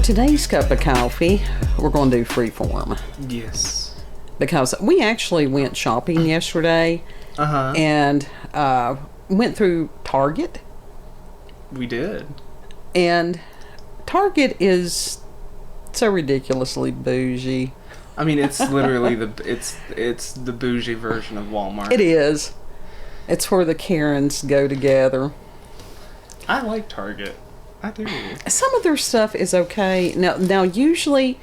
today's cup of coffee, we're going to do freeform. Yes. Because we actually went shopping yesterday. And went through Target. We did. And Target is so ridiculously bougie. I mean, it's literally it's the bougie version of Walmart. It is. It's where the Karens go together. I like Target. I do. Some of their stuff is okay. Now usually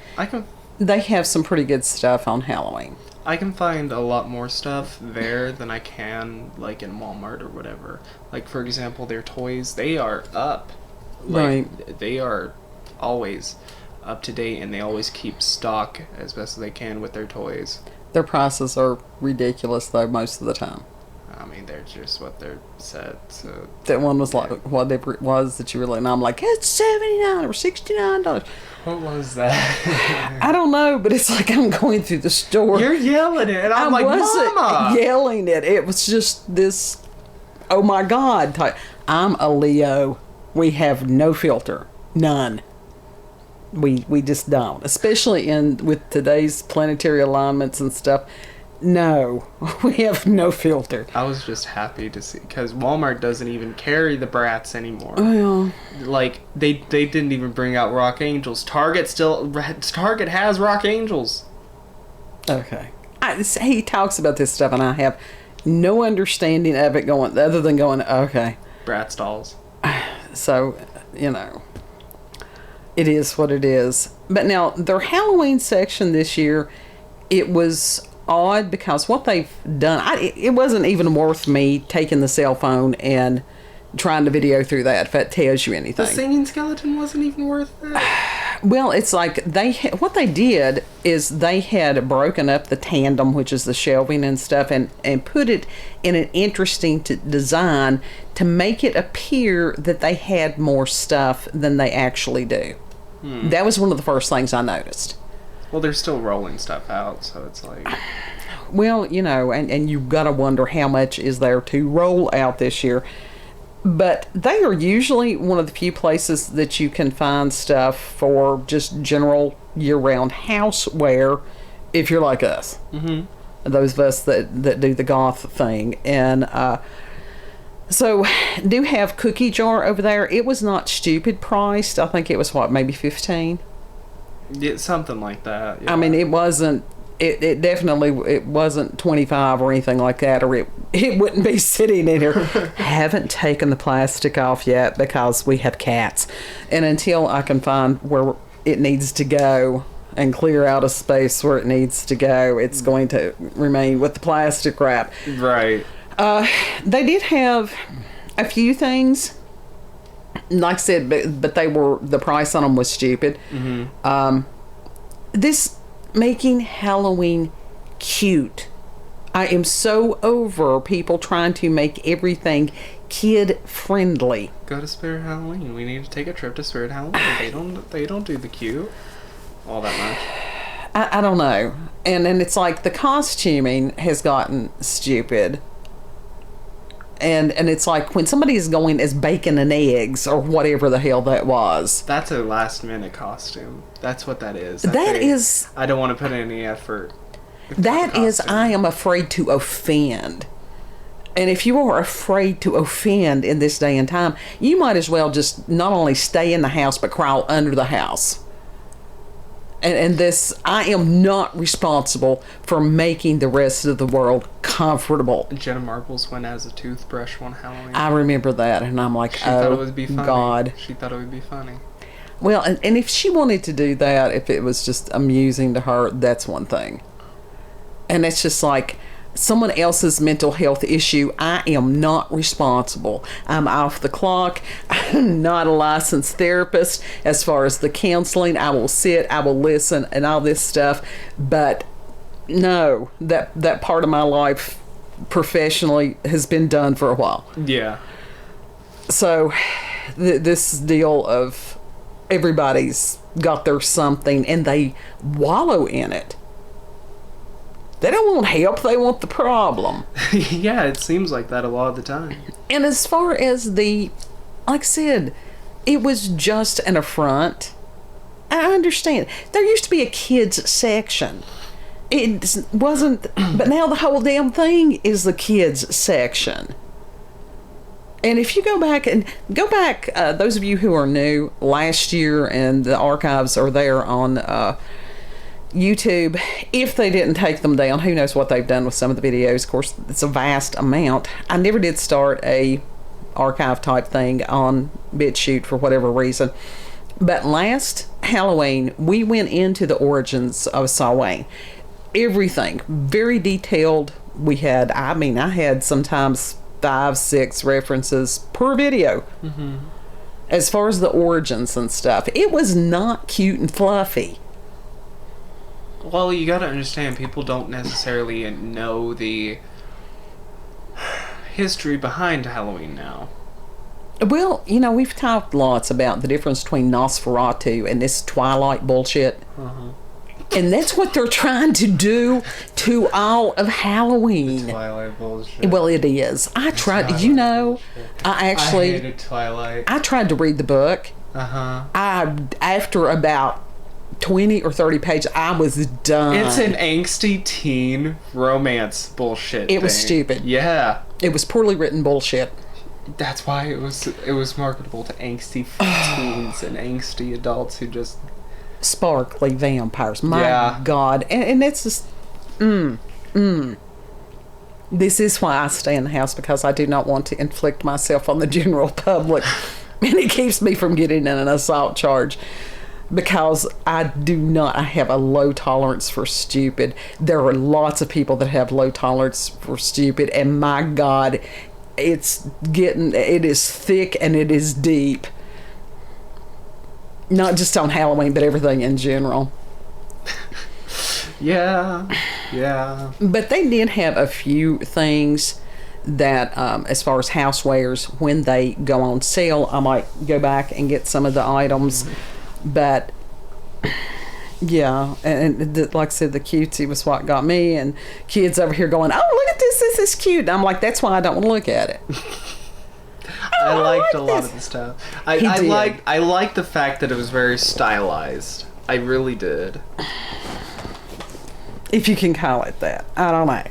they have some pretty good stuff on Halloween. I can find a lot more stuff there than I can, like, in Walmart or whatever. Like, for example, their toys, they are up. Like, right. They are always up to date, and they always keep stock as best as they can with their toys. Their prices are ridiculous, though, most of the time. I mean, they're just what they're set, so... That one was like, whatever it was that you really... And I'm like, it's $79 or $69. What was that? I don't know, but it's like I'm going through the store. You're yelling it, and I'm like, Mama! Yelling it. It was just this, oh my God type. I'm a Leo. We have no filter. None. We just don't. Especially with today's planetary alignments and stuff. No, we have no filter. I was just happy to see, because Walmart doesn't even carry the brats anymore. Well, like they didn't even bring out Rock Angels. Target has Rock Angels. Okay, he talks about this stuff, and I have no understanding of it other than going, okay, Bratz dolls. So it is what it is. But now their Halloween section this year, it was odd because what they've done, it wasn't even worth me taking the cell phone and trying to video through that, if that tells you anything. The singing skeleton wasn't even worth that. Well, it's like what they did is they had broken up the tandem, which is the shelving and stuff, and put it in an interesting design to make it appear that they had more stuff than they actually do. That was one of the first things I noticed. Well, they're still rolling stuff out, so it's like... Well, and you've got to wonder how much is there to roll out this year. But they are usually one of the few places that you can find stuff for just general year-round houseware, if you're like us. Mm-hmm. Those of us that do the goth thing. And so, do have Cookie Jar over there. It was not stupid priced. I think it was, maybe $15? Yeah, something like that. Yeah. I mean, it wasn't. It definitely wasn't 25 or anything like that, or it wouldn't be sitting in here. Haven't taken the plastic off yet because we have cats, and until I can find where it needs to go and clear out a space where it needs to go, it's going to remain with the plastic wrap. Right. They did have a few things. Like I said, but the price on them was stupid. Mm-hmm. This making Halloween cute. I am so over people trying to make everything kid friendly. Go to Spirit Halloween. We need to take a trip to Spirit Halloween. They don't do the cute all that much. I don't know. And then it's like the costuming has gotten stupid. And it's like when somebody is going as bacon and eggs or whatever the hell that was. That's a last minute costume. That's what that is. I don't want to put any effort. That is, I am afraid to offend. And if you are afraid to offend in this day and time, you might as well just not only stay in the house but crawl under the house. And this, I am not responsible for making the rest of the world comfortable. Jenna Marbles went as a toothbrush one Halloween. I remember that, and I'm like, she thought it would be funny. God. She thought it would be funny. Well, and if she wanted to do that, if it was just amusing to her, that's one thing. And it's just like someone else's mental health issue. I am not responsible. I'm off the clock. I'm not a licensed therapist as far as the counseling. I will sit, I will listen, and all this stuff. But no, that part of my life professionally has been done for a while. Yeah. So this deal of everybody's got their something and they wallow in it. They don't want help, they want the problem. Yeah, it seems like that a lot of the time. And as far as like I said, it was just an affront. I understand. There used to be a kids section. It wasn't, but now the whole damn thing is the kids section. And if you go back, those of you who are new, last year, and the archives are there on YouTube. If they didn't take them down, who knows what they've done with some of the videos. Of course, it's a vast amount. I never did start a archive type thing on BitChute for whatever reason. But last Halloween, we went into the origins of Samhain. Everything, very detailed. We had, I had sometimes 5-6 references per video. Mm-hmm. As far as the origins and stuff. It was not cute and fluffy. Well, you gotta understand, people don't necessarily know the history behind Halloween now. Well, we've talked lots about the difference between Nosferatu and this Twilight bullshit. Uh-huh. And that's what they're trying to do to all of Halloween. The Twilight bullshit. Well, it is. I tried, I hated Twilight. I tried to read the book. Uh-huh. After about 20 or 30 pages, I was done. It's an angsty teen romance bullshit It was stupid. Yeah. It was poorly written bullshit. That's why it was marketable to angsty teens and angsty adults who just... Sparkly vampires. My God. And it's just... This is why I stay in the house, because I do not want to inflict myself on the general public. And it keeps me from getting in an assault charge. Because I have a low tolerance for stupid. There are lots of people that have low tolerance for stupid, and my God, it is thick and it is deep. Not just on Halloween, but everything in general. Yeah. But they did have a few things that, as far as housewares, when they go on sale, I might go back and get some of the items. Mm-hmm. But yeah, and like I said, the cutesy was what got me, and kids over here going, "Oh, look at this is cute." And I'm like, that's why I don't want to look at it. I liked a lot of the stuff. I liked the fact that it was very stylized. I really did. If you can call it that. I don't know.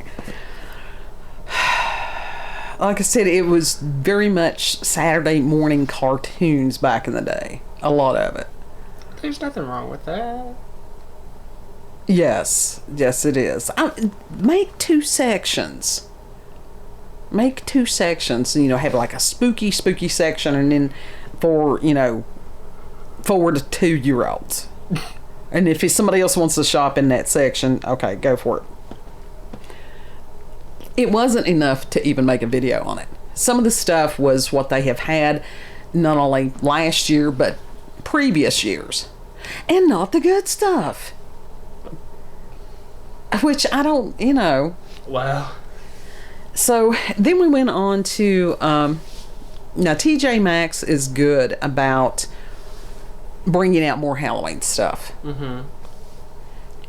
Like I said, it was very much Saturday morning cartoons back in the day. A lot of it. There's nothing wrong with that. Yes, it is. Make 2 sections. Make 2 sections. Have like a spooky section, and then for 4 to 2-year-olds. And if somebody else wants to shop in that section, okay, go for it. It wasn't enough to even make a video on it. Some of the stuff was what they have had not only last year, but previous years. And not the good stuff. Which I don't, Wow. So then we went on to, now TJ Maxx is good about bringing out more Halloween stuff. Mm-hmm.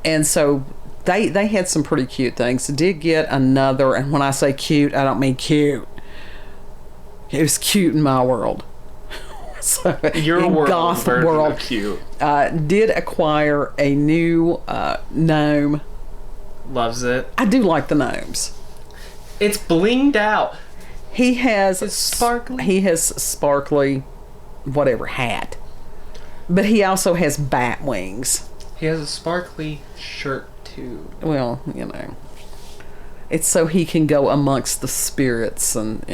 And so they had some pretty cute things. Did get another, and when I say cute, I don't mean cute. It was cute in my world. So your world, goth world, cute. Did acquire a new gnome. Loves it. I do like the gnomes. It's blinged out. It's sparkly. He has sparkly, whatever hat, but he also has bat wings. He has a sparkly shirt too. Well, it's so he can go amongst the spirits, and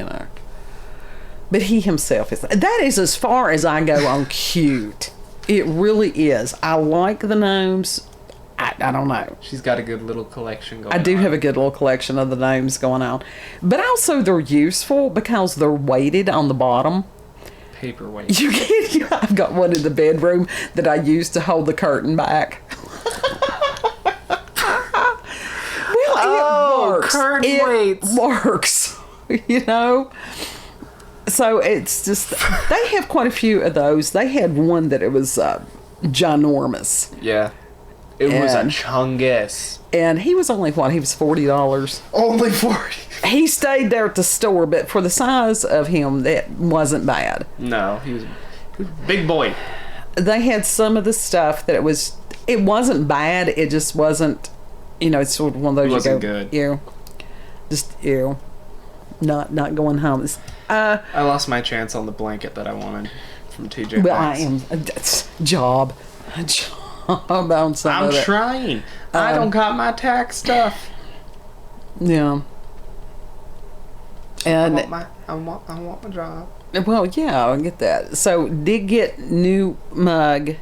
But he himself is. That is as far as I go on cute. It really is. I like the gnomes. I don't know. She's got a good little collection going on. I do have a good little collection of the gnomes going on. But also they're useful because they're weighted on the bottom. Paperweight. I've got one in the bedroom that I use to hold the curtain back. Well, it works. Curtain weights. Works. So it's just, they have quite a few of those. They had one that it was ginormous. Yeah. It was a chungus. And he was only, he was $40. Only 40. He stayed there at the store, but for the size of him, that wasn't bad. No, he was a big boy. they had some of the stuff that it wasn't bad. It just wasn't, it's sort of one of those. It wasn't good. Ew, just ew. Not going home. I lost my chance on the blanket that I wanted from TJ Maxx. Well, I am. That's job on some of it. I'm trying. I don't got my tax stuff. Yeah. And I want my job. Well, yeah, I get that. So did get new mug.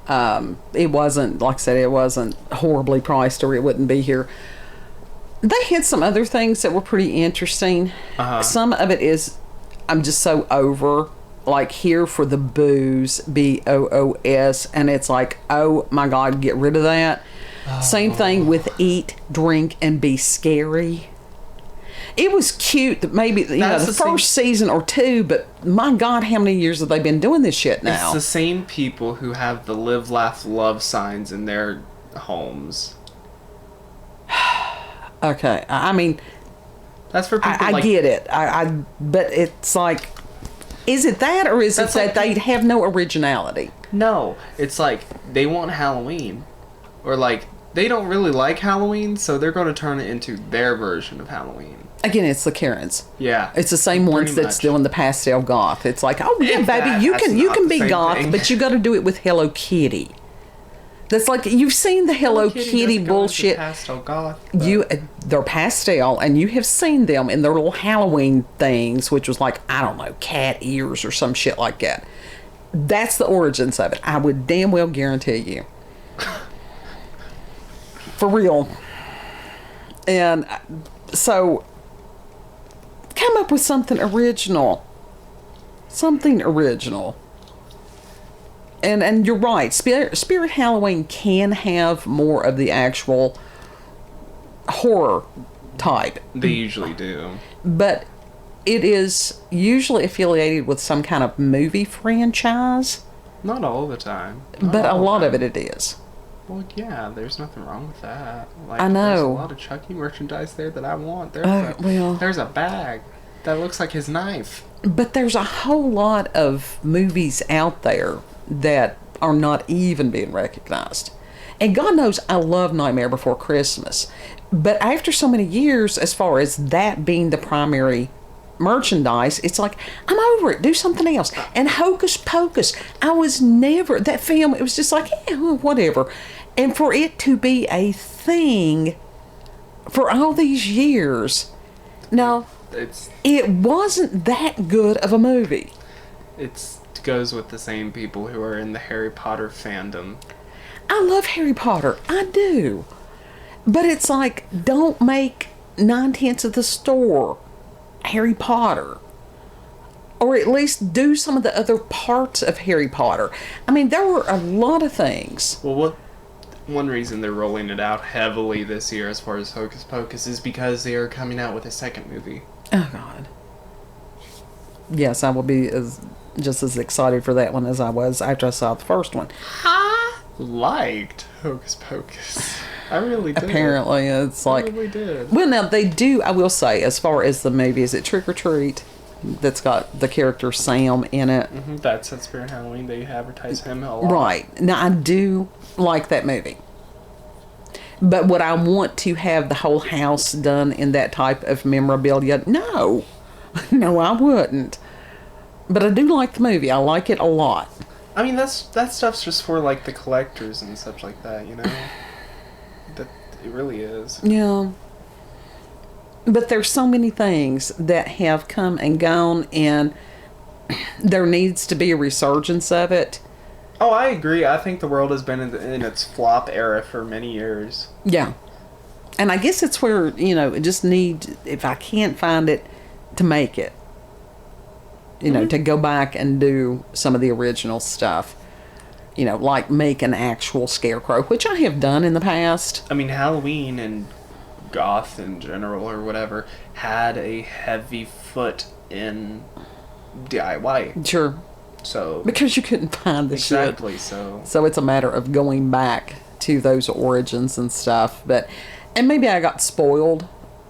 It wasn't, like I said, it wasn't horribly priced, or it wouldn't be here. They had some other things that were pretty interesting. Some of it is, I'm just so over, like here for the booze, BOOS, and it's like, oh my God, get rid of that. Same thing with eat, drink, and be scary. It was cute that maybe, the first season or two, but my God, how many years have they been doing this shit now? It's the same people who have the live, laugh, love signs in their homes. Okay, I mean, that's for people. I get it. But it's like, is it that, or is it that they have no originality? No, it's like they want Halloween, or like they don't really like Halloween, so they're going to turn it into their version of Halloween. Again, it's the Karens. Yeah, it's the same ones that's doing the pastel goth. It's like, oh yeah, baby, you can be goth, thing. But you got to do it with Hello Kitty. That's like, you've seen the Hello Kitty bullshit. Pastel goth. They're pastel, and you have seen them in their little Halloween things, which was like, I don't know, cat ears or some shit like that. That's the origins of it. I would damn well guarantee you. For real. And so, come up with something original. Something original. And you're right. Spirit Halloween can have more of the actual horror type. They usually do. But it is usually affiliated with some kind of movie franchise. Not all the time. But a lot of it is. Well, yeah, there's nothing wrong with that. Like, I know. There's a lot of Chucky merchandise there that I want. There's a bag that looks like his knife. But there's a whole lot of movies out there that are not even being recognized. And God knows I love Nightmare Before Christmas. But after so many years, as far as that being the primary merchandise, it's like, I'm over it. Do something else. And Hocus Pocus, I was never, that film, it was just like, yeah, whatever. And for it to be a thing for all these years, now, it wasn't that good of a movie. It goes with the same people who are in the Harry Potter fandom. I love Harry Potter. I do. But it's like, don't make 9/10 of the store Harry Potter. Or at least do some of the other parts of Harry Potter. I mean, there were a lot of things. Well, one reason they're rolling it out heavily this year as far as Hocus Pocus is because they are coming out with a second movie. Oh, God. Yes, I will be just as excited for that one as I was after I saw the first one. I liked Hocus Pocus. I really did. Apparently, it's like... I really did. Well, now, they do, I will say, as far as the movie, is it Trick or Treat? That's got the character Sam in it. Mm-hmm. That's at Spirit Halloween. They advertise him a lot. Right. Now, I do like that movie. But would I want to have the whole house done in that type of memorabilia? No. No, I wouldn't. But I do like the movie. I like it a lot. I mean, that stuff's just for, like, the collectors and such like that, you know? That it really is. Yeah. But there's so many things that have come and gone, and there needs to be a resurgence of it. Oh, I agree. I think the world has been in its flop era for many years. Yeah. And I guess it's where, it just need, if I can't find it, to make it. To go back and do some of the original stuff. Like make an actual scarecrow, which I have done in the past. I mean, Halloween and goth in general or whatever had a heavy foot in DIY. Sure. So because you couldn't find the exactly, shit. So it's a matter of going back to those origins and stuff. And maybe I got spoiled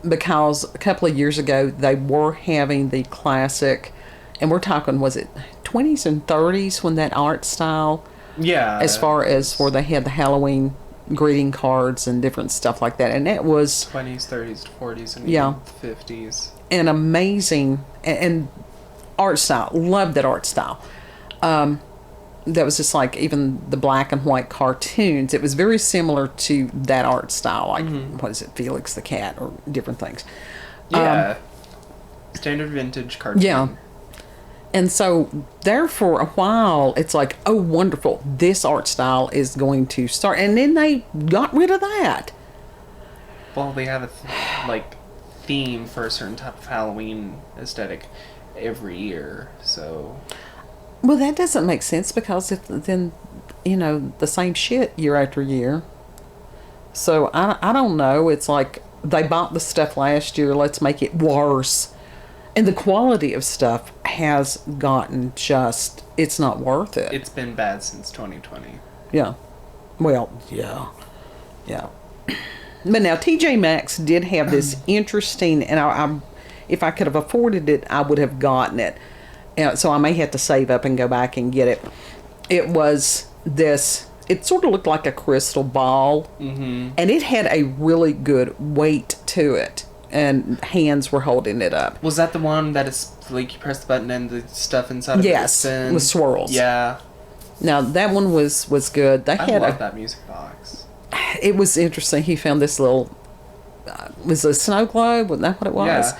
because a couple of years ago they were having the classic, and we're talking, was it 20s and 30s when that art style, Yeah. as far as where they had the Halloween greeting cards and different stuff like that, and that was 20s, 30s, 40s, and Yeah. even 50s. an amazing and art style. Loved that art style. That was just like even the black and white cartoons. It was very similar to that art style, like what is it, Felix the Cat, or different things. Yeah. Standard vintage cartoon. Yeah. And so there for a while, it's like, oh, wonderful, this art style is going to start. And then they got rid of that. Well, they have a theme for a certain type of Halloween aesthetic every year, so Well, that doesn't make sense because then, the same shit year after year. So I don't know. It's like they bought the stuff last year. Let's make it worse. And the quality of stuff has gotten it's not worth it. it's been bad since 2020. Yeah. Well, yeah. Yeah. But now TJ Maxx did have this interesting, and I if I could have afforded it, I would have gotten it. So I may have to save up and go back and get it. It was this, it sort of looked like a crystal ball, and it had a really good weight to it, and hands were holding it up. Was that the one that is like you press the button and the stuff inside of Yes, it spins? with swirls. Yeah. Now that one was good. They I had love that music box. It was interesting. He found this little, was it a snow globe? Wasn't that what it was?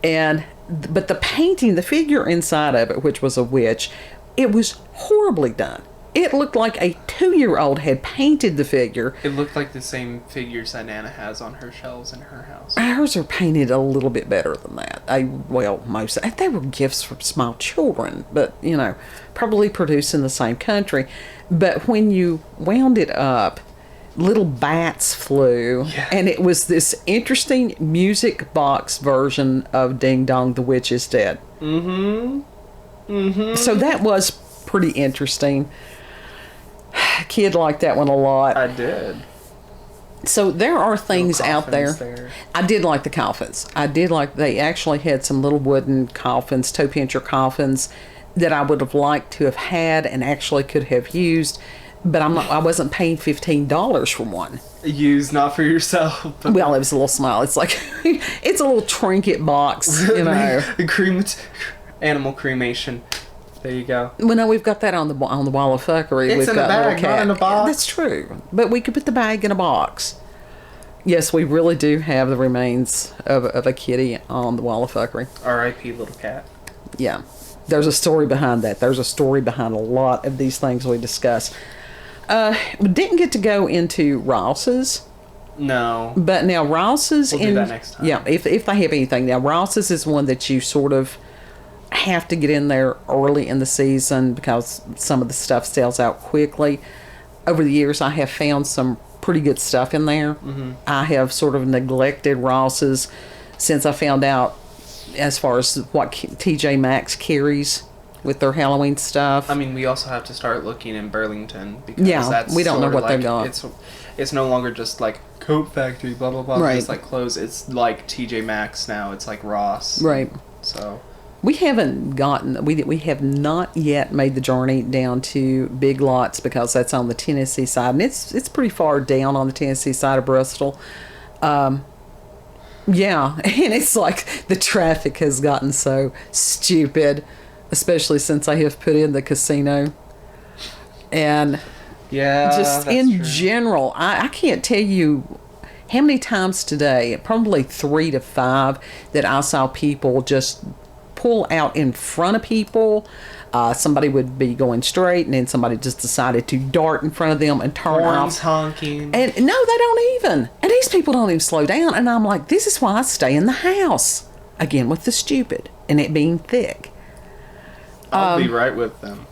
Yeah. But the painting, the figure inside of it, which was a witch, it was horribly done. It looked like a 2-year-old had painted the figure. It looked like the same figures that Nana has on her shelves in her house. Ours are painted a little bit better than that. Most they were gifts from small children, but probably produced in the same country. But when you wound it up, little bats flew, and it was this interesting music box version of Ding Dong, the Witch is Dead. So that was pretty interesting. Kid liked that one a lot. I did. So there are things out there. there. I did like the coffins. They actually had some little wooden coffins, toe pincher coffins, that I would have liked to have had and actually could have used. But I wasn't paying $15 for one. Used, not for yourself. But Well, it was a little small. It's like, it's a little trinket box, Animal cremation. There you go. Well, no, we've got that on the wall of fuckery. It's We've in got a bag, little cat. not in a box. That's true. But we could put the bag in a box. Yes, we really do have the remains of a kitty on the wall of fuckery. R.I.P. little cat. Yeah. There's a story behind that. There's a story behind a lot of these things we discuss. We didn't get to go into Ross's. No. But now Ross's... We'll do that next time. Yeah, if they have anything. Now Ross's is one that you sort of have to get in there early in the season because some of the stuff sells out quickly. Over the years, I have found some pretty good stuff in there. I have sort of neglected Ross's since I found out as far as what TJ Maxx carries with their Halloween stuff. I mean, we also have to start looking in Burlington because that's we don't know sorta what they've got. It's no longer just like Coat Factory, blah blah blah. Right. It's like clothes. It's like TJ Maxx now. It's like Ross. Right. So we have not yet made the journey down to Big Lots because that's on the Tennessee side, and it's pretty far down on the Tennessee side of Bristol. Yeah, and it's like the traffic has gotten so stupid, especially since I have put in the casino. And yeah, just that's in true. general, I can't tell you how many times today, probably 3 to 5, that I saw people just pull out in front of people. Somebody would be going straight, and then somebody just decided to dart in front of them and turn Horns off. honking. And no, they don't even. And these people don't even slow down. And I'm like, this is why I stay in the house. Again, with the stupid and it being thick. I'll be right with them.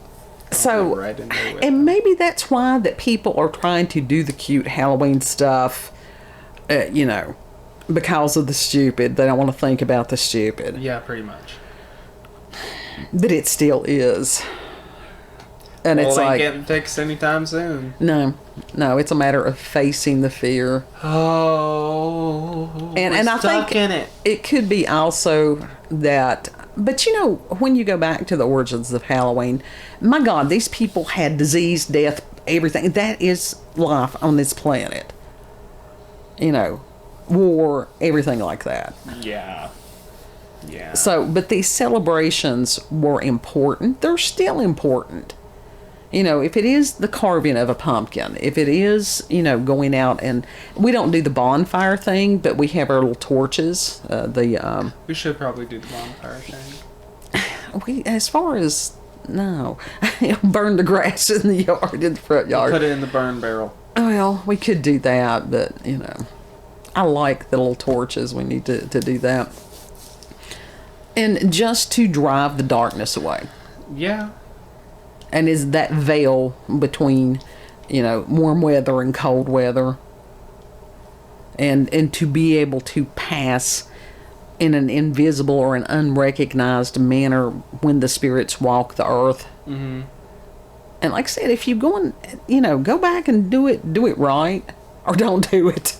So, right in there with and them. maybe that's why that people are trying to do the cute Halloween stuff, because of the stupid. They don't want to think about the stupid. Yeah, pretty much. But it still is. And it's They like, getting fixed anytime soon. no, it's a matter of facing the fear. Oh, And I stuck think in it. it could be also that But when you go back to the origins of Halloween, my God, these people had disease, death, everything. That is life on this planet. War, everything like that. Yeah. Yeah. So, but these celebrations were important. They're still important. If it is the carving of a pumpkin, if it is, going out and we don't do the bonfire thing, but we have our little torches. We should probably do the bonfire thing. As far as, no, burn the grass in the yard, in the front yard. Put it in the burn barrel. Well, we could do that, but, I like the little torches. We need to do that. And just to drive the darkness away. Yeah. And is that veil between, warm weather and cold weather. And to be able to pass in an invisible or an unrecognized manner when the spirits walk the earth. Mm-hmm. And like I said, if you go go back and do it right, or don't do it.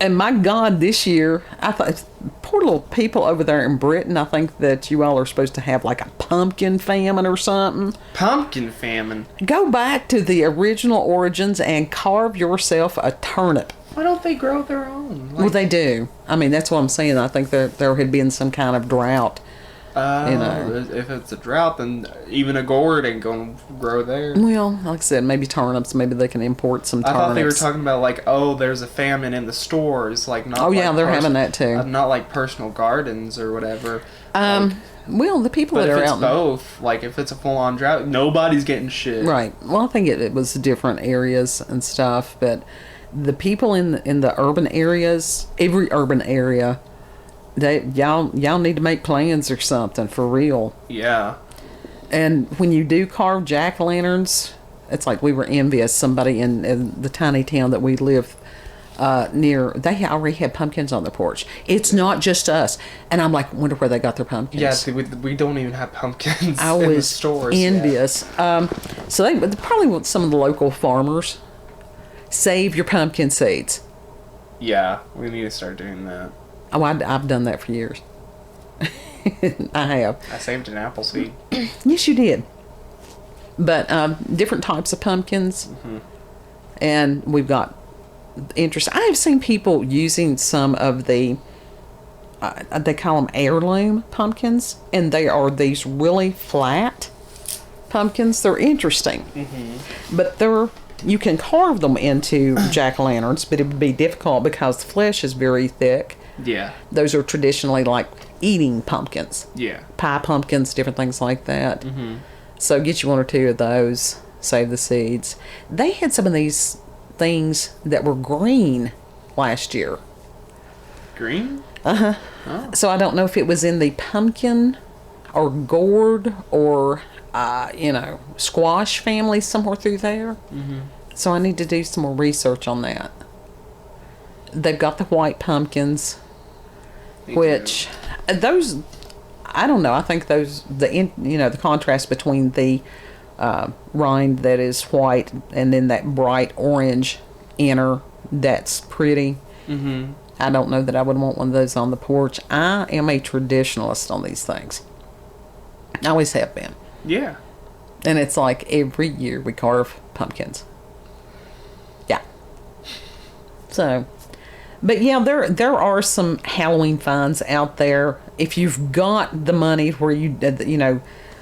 And my God, this year, I thought, poor little people over there in Britain, I think that you all are supposed to have like a pumpkin famine or something. Pumpkin famine? Go back to the original origins and carve yourself a turnip. Why don't they grow their own? Well, they do. I mean, that's what I'm saying. I think there had been some kind of drought. If it's a drought, then even a gourd ain't gonna grow there. Well, like I said, maybe turnips. Maybe they can import some turnips. I thought they were talking about there's a famine in the stores, not. Oh yeah, they're having that too. Not like personal gardens or whatever. Well, the people that are out. But if it's both, if it's a full-on drought, nobody's getting shit. Right. Well, I think it was different areas and stuff, but the people in the urban areas, every urban area. Y'all need to make plans or something for real. Yeah. And when you do carve jack-o'-lanterns, it's like we were envious. Somebody in the tiny town that we live near, they already had pumpkins on their porch. It's not just us. And I'm like, wonder where they got their pumpkins. Yeah, see, we don't even have pumpkins in the stores. I was envious. So they probably want some of the local farmers. Save your pumpkin seeds. Yeah, we need to start doing that. Oh, I've done that for years. I have. I saved an apple seed. Yes, you did. But different types of pumpkins. Mm-hmm. And we've got interest. I have seen people using some of the, they call them heirloom pumpkins. And they are these really flat pumpkins. They're interesting. Mm-hmm. But you can carve them into jack-o'-lanterns, but it would be difficult because the flesh is very thick. Yeah. Those are traditionally like eating pumpkins. Yeah. Pie pumpkins, different things like that. Mm-hmm. So get you one or two of those, save the seeds. They had some of these things that were green last year. Green? Uh-huh. Oh. So I don't know if it was in the pumpkin or gourd or, squash family somewhere through there. Mm-hmm. So I need to do some more research on that. They've got the white pumpkins, which those, I don't know. I think those the contrast between the rind that is white and then that bright orange inner, that's pretty. Mm-hmm. I don't know that I would want one of those on the porch. I am a traditionalist on these things. I always have been. Yeah. And it's like every year we carve pumpkins. Yeah. So. But yeah, there are some Halloween finds out there. If you've got the money where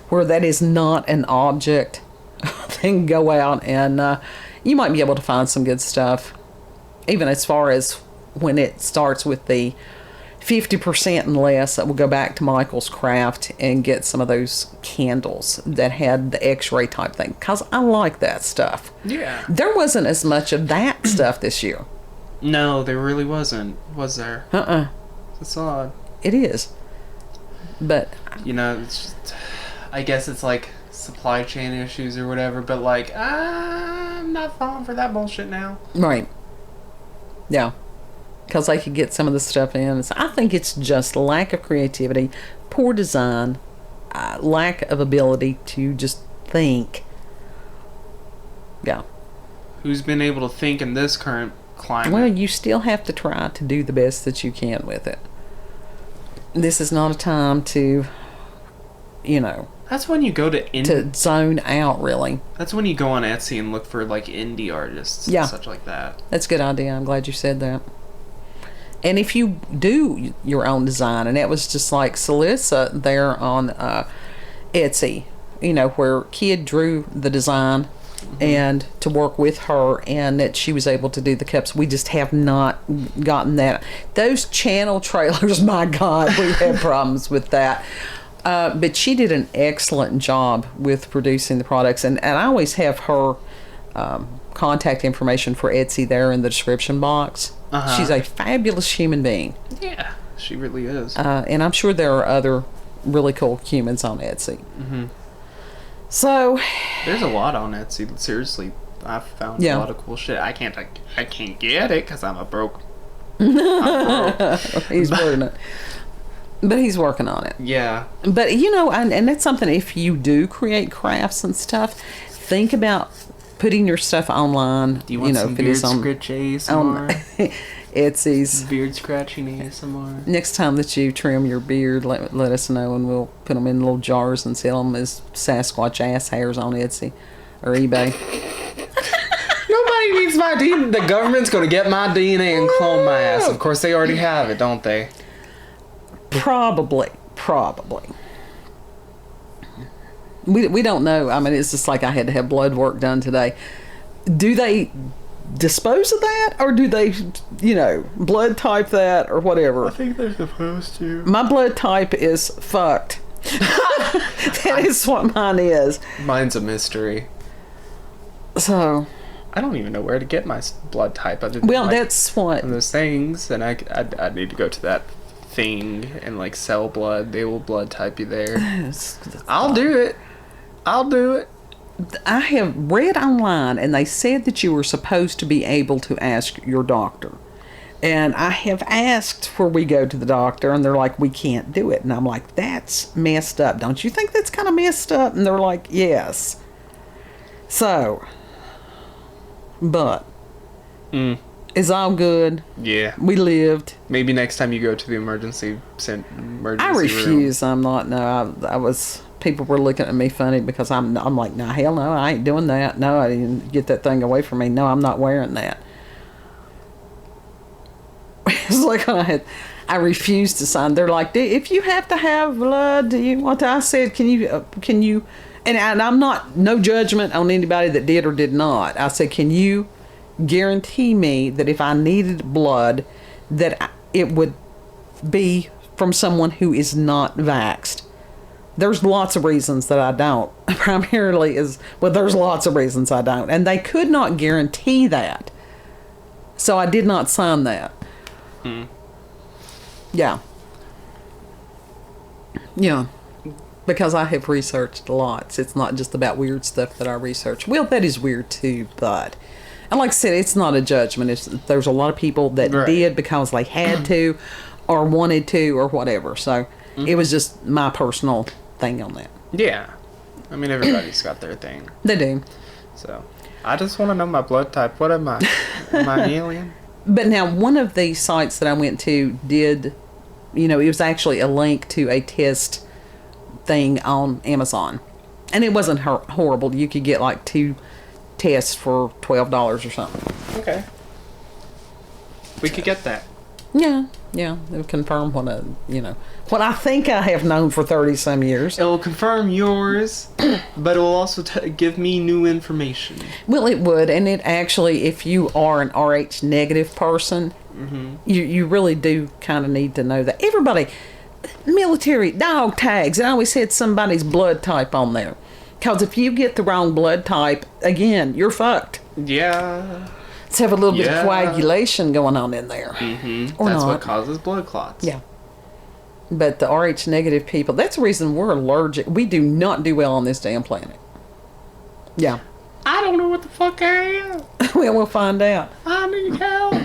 where that is not an object, then go out and you might be able to find some good stuff. Even as far as when it starts with the 50% and less, we'll go back to Michael's Craft and get some of those candles that had the X-ray type thing. Because I like that stuff. Yeah. There wasn't as much of that stuff this year. No, there really wasn't, was there? That's odd. It is. But it's just, I guess it's like supply chain issues or whatever, but I'm not falling for that bullshit now. Right. Yeah. Because they could get some of the stuff in. So I think it's just lack of creativity, poor design, lack of ability to just think. Yeah. Who's been able to think in this current climate? Well, you still have to try to do the best that you can with it. this is not a time to, That's when you go to zone out, really. That's when you go on Etsy and look for like indie artists and such like that. That's a good idea. I'm glad you said that. And if you do your own design, and that was just like Sylisa there on Etsy, where Kid drew the design and to work with her, and that she was able to do the cups. We just have not gotten that. Those channel trailers, my God, we had problems with that. But she did an excellent job with producing the products, and I always have her contact information for Etsy there in the description box. She's a fabulous human being. Yeah, she really is. And I'm sure there are other really cool humans on Etsy. So there's a lot on Etsy. Seriously, I've found a lot of cool shit. I can't get it because I'm broke. He's working it. But he's working on it. Yeah. But, and that's something, if you do create crafts and stuff, think about putting your stuff online. Do you want some beard scratch ASMR? Etsy's. Beard scratching ASMR. Next time that you trim your beard, let us know, and we'll put them in little jars and sell them as Sasquatch ass hairs on Etsy or eBay. Nobody needs my DNA. The government's going to get my DNA and clone my ass. Of course, they already have it, don't they? Probably. We don't know. I mean, it's just like I had to have blood work done today. Do they dispose of that, or do they, blood type that or whatever? I think they're supposed to. My blood type is fucked. That is what mine is. Mine's a mystery. So I don't even know where to get my blood type. Other than that's what. One of those things, and I need to go to that thing and like sell blood. They will blood type you there. I'll do it. I have read online, and they said that you were supposed to be able to ask your doctor. And I have asked where we go to the doctor, and they're like, we can't do it. And I'm like, that's messed up. Don't you think that's kind of messed up? And they're like, yes. So, but it's all good. Yeah. We lived. Maybe next time you go to the emergency I refuse. room. I'm not. No, I was. People were looking at me funny because I'm like, no, hell no, I ain't doing that. No, I didn't get that thing away from me. No, I'm not wearing that. It's like I refused to sign. They're like, if you have to have blood, do you want to? I said, can you, and I'm not, no judgment on anybody that did or did not. I said, can you guarantee me that if I needed blood, that it would be from someone who is not vaxxed? There's lots of reasons that I don't. Primarily there's lots of reasons I don't. And they could not guarantee that. So I did not sign that. Yeah. Yeah. Because I have researched lots. It's not just about weird stuff that I research. Well, that is weird too, but... And like I said, it's not a judgment. There's a lot of people that did because they had to or wanted to or whatever. So it was just my personal thing on that. Yeah. I mean, everybody's got their thing. They do. So, I just want to know my blood type. What am I? Am I an alien? But now, one of the sites that I went to did, it was actually a link to a test thing on Amazon. And it wasn't horrible. You could get like 2 tests for $12 or something. Okay. We could get that. Yeah. It'll confirm what I think I have known for 30-some years. It will confirm yours, but it will also give me new information. Well, it would, and it actually, if you are an RH negative person, you really do kind of need to know that. Everybody, military dog tags, it always had somebody's blood type on there. Because if you get the wrong blood type, again, you're fucked. Yeah. Let's have a little bit of coagulation going on in there. Or that's not. what causes blood clots. Yeah. But the RH negative people, that's the reason we're allergic. We do not do well on this damn planet. Yeah. I don't know what the fuck I am. Well, we'll find out. I need help.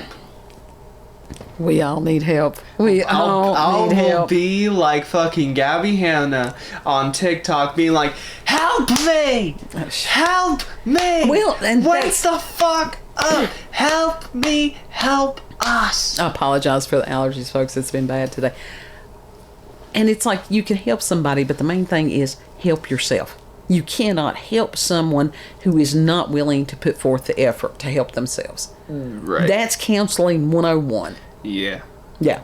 We all need help. I'll be like fucking Gabby Hanna on TikTok being like, help me! Help me! Well, and wake the fuck up! Help me! Help us! I apologize for the allergies, folks. It's been bad today. And it's like you can help somebody, but the main thing is help yourself. You cannot help someone who is not willing to put forth the effort to help themselves. Right. That's counseling 101. Yeah. Yeah.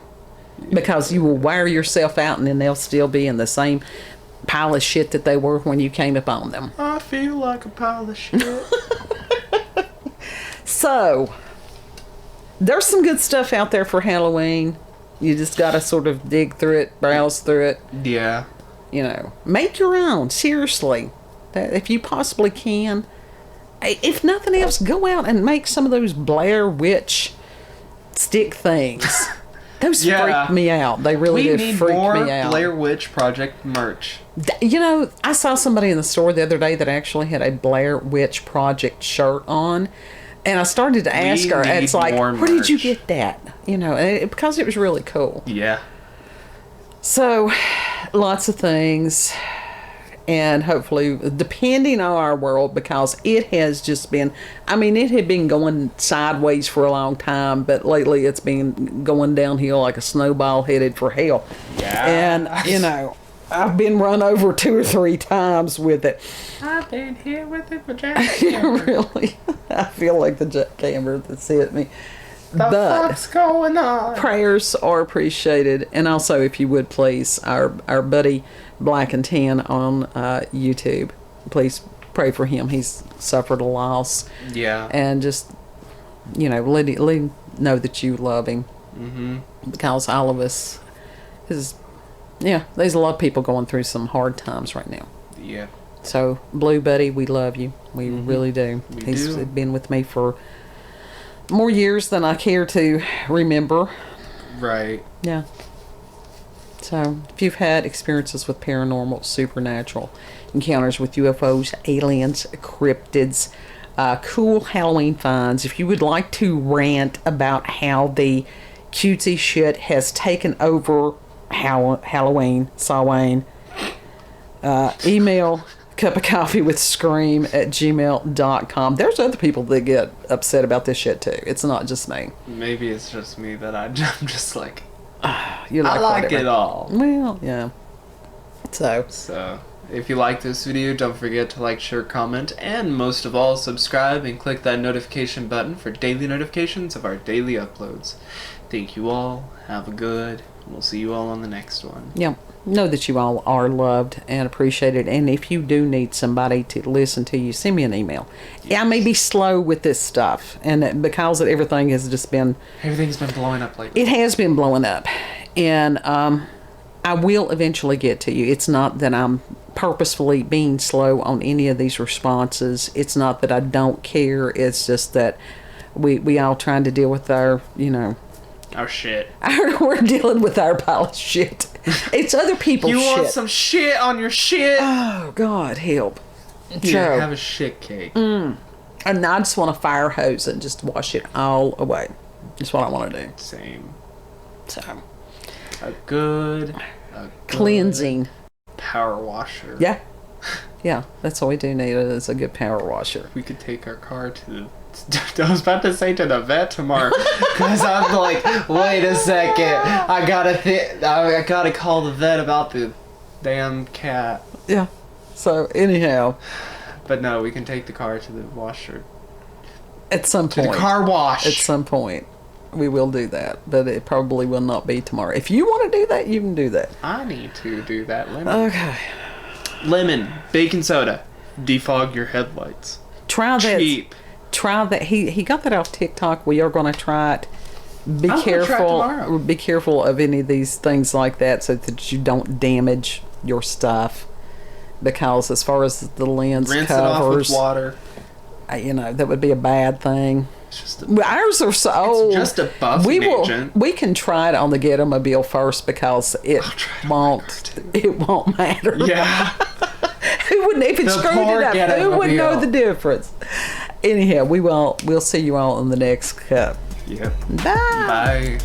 Because you will wear yourself out and then they'll still be in the same pile of shit that they were when you came upon them. I feel like a pile of shit. So, there's some good stuff out there for Halloween. You just got to sort of dig through it, browse through it. Yeah. You know, make your own. Seriously. If you possibly can. If nothing else, go out and make some of those Blair Witch stick things. Those freak me out. They really did freak me out. We need more Blair Witch Project merch. You know, I saw somebody in the store the other day that actually had a Blair Witch Project shirt on. And I started to ask her, it's like, where did you get that? You know, because it was really cool. Yeah. So, lots of things. And hopefully, depending on our world, because it has just been, I mean, it had been going sideways for a long time, but lately it's been going downhill like a snowball headed for hell. Yeah. And, you know, I've been run over 2 or 3 times with it. I've been hit with it for jackhammer. Really? I feel like the jackhammer that's hit me. The fuck's going on? Prayers are appreciated. And also, if you would please, our buddy Black and Tan on YouTube, please pray for him. He's suffered a loss. Yeah. And just, you know, let him know that you love him. Mm-hmm. Because all of us there's a lot of people going through some hard times right now. Yeah. So, Blue Buddy, we love you. We really do. He's been with me for more years than I care to remember. Right. Yeah. So, if you've had experiences with paranormal, supernatural, encounters with UFOs, aliens, cryptids, cool Halloween finds, if you would like to rant about how the cutesy shit has taken over Halloween, Samhain, email cupofcoffeewithscream@gmail.com. There's other people that get upset about this shit too. It's not just me. Maybe it's just me that I'm just like, you like I like whatever. it all. Well, yeah. So, if you like this video, don't forget to like, share, comment, and most of all, subscribe and click that notification button for daily notifications of our daily uploads. Thank you all. Have a good. We'll see you all on the next one. Yeah. Know that you all are loved and appreciated. And if you do need somebody to listen to you, send me an email. Yes. I may be slow with this stuff. And because everything has just been... Everything's been blowing up lately. It has been blowing up. And I will eventually get to you. It's not that I'm purposefully being slow on any of these responses. It's not that I don't care. It's just that we all trying to deal with our, you know... Our shit. We're dealing with our pile of shit. It's other people's shit. You want some shit on your shit? Oh, God, help. Here, have a shit cake. And I just want a fire hose and just wash it all away. That's what I want to do. Same. So. A good cleansing. Power washer. Yeah. Yeah, that's what we do need is a good power washer. We could take our car to the... I was about to say to the vet tomorrow, because I'm like, wait a second, I gotta call the vet about the damn cat. Yeah. So anyhow, but no, we can take the car to the washer. At some point. To the car wash. At some point, we will do that, but it probably will not be tomorrow. If you want to do that, you can do that. I need to do that. Lemon. Okay. Lemon, baking soda, defog your headlights. Try that. Cheap. Try that. He got that off TikTok. We are going to try it. Be careful. Be careful of any of these things like that, so that you don't damage your stuff. Because as far as the lens rinse covers, it off with water. You know, that would be a bad thing. It's just ours are so old. It's just a buffing agent. We can try it on the Get-O-Mobile first because it won't matter. Yeah. Who wouldn't, if it screwed it up, who would know the difference? Anyhow, we'll see you all in the next cup. Yep. Bye. Bye.